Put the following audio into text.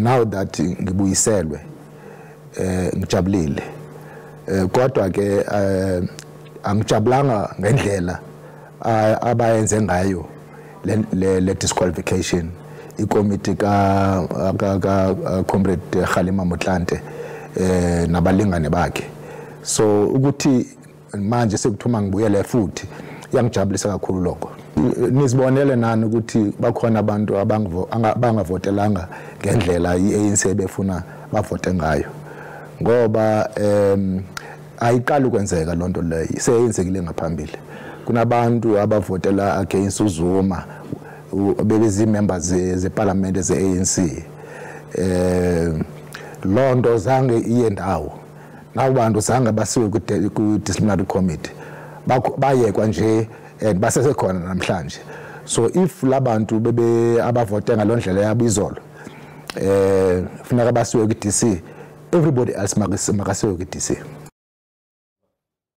now that ngibuyiselwe ngijabulile kodwa ke angijabulanga ngendlela abayenze ngayo le disqualification ikomiti ka comrade Khalima Motlanthe nabalingane bakhe. So ukuthi manje sekuthuma ngibuyele futhi yangijabulisa kakhulu lokho. Nizibonele nani ukuthi bakhona abantu abangavotelanga ngendlela iANC befuna bavote ngayo, ngoba ayiqala ukwenzeka lonto leyo, seyenzekile ngaphambili. Kunabantu abavotela against uZuma bebezi members zeparlament zeANC. Lonto zange iye ndawo, nabantu zange basiwe ku disciplinary committee, bayekwa nje basesekhona namhlanje. So if labantu bebe abavote ngalondlela yabizolo funeka basiwe ku DC, everybody else makasiwe ku DC.